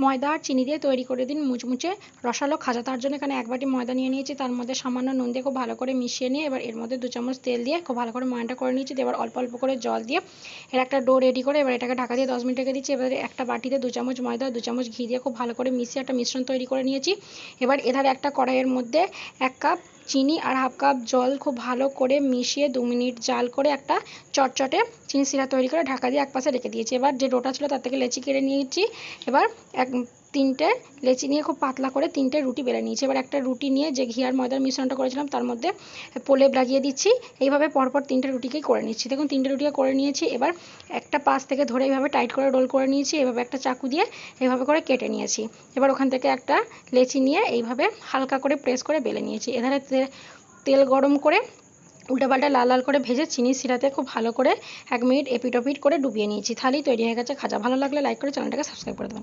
ময়দা আর চিনি দিয়ে তৈরি করে দিন মুচমুচে রসালো খাজা। তার জন্য এখানে 1 বাটি ময়দা নিয়ে নিয়েছি, তার মধ্যে সামান্য নুন দিয়ে খুব ভালো করে মিশিয়ে নিয়ে এবার এর মধ্যে 2 চামচ তেল দিয়ে খুব ভালো করে ময়ানটা করে নিয়েছি। এবার অল্প অল্প করে জল দিয়ে এর একটা ডো রেডি করে এবার এটাকে ঢাকা দিয়ে 10 মিনিট রেখে দিচ্ছি। এবারে একটা বাটিতে 2 চামচ ময়দা 2 চামচ ঘি দিয়ে খুব ভালো করে মিশিয়ে একটা মিশ্রণ তৈরি করে নিয়েছি। এবার এধারে একটা কড়াইয়ের মধ্যে 1 কাপ চিনি আর 1/2 কাপ জল খুব ভালো করে মিশিয়ে 2 মিনিট জাল করে একটা চটচটে চিনি সিরা তৈরি করে ঢাকা দিয়ে এক পাশে রেখে দিয়েছি। এবার যে ডোটা ছিল তার থেকে লেচি কেটে নিয়েছি। এবার 3টে লেচি নিয়ে খুব পাতলা করে 3টে রুটি বেলে নিয়েছি। এবার একটা রুটি নিয়ে যে ঘি আর ময়দার মিশ্রণটা করেছিলাম তার মধ্যে প্রলেপ লাগিয়ে দিচ্ছি। এইভাবে পরপর 3টে রুটিকেই করে নিচ্ছি। দেখুন 3টে রুটিকে করে নিয়েছি। এবার একটা পাশ থেকে ধরে এইভাবে টাইট করে রোল করে নিয়েছি। এভাবে একটা চাকু দিয়ে এইভাবে করে কেটে নিয়েছি। এবার ওখান থেকে একটা লেচি নিয়ে এইভাবে হালকা করে প্রেস করে বেলে নিয়েছি। এধারে তেল গরম করে উল্টাপাল্টা লাল লাল করে ভেজে চিনির সিরাতে খুব ভালো করে 1 মিনিট এপিট ওপিট করে ডুবিয়ে নিয়েছি। তাহলেই তৈরি হয়ে গেছে খাজা। ভালো লাগলে লাইক করে চ্যানেলটাকে সাবস্ক্রাইব করে দেবেন।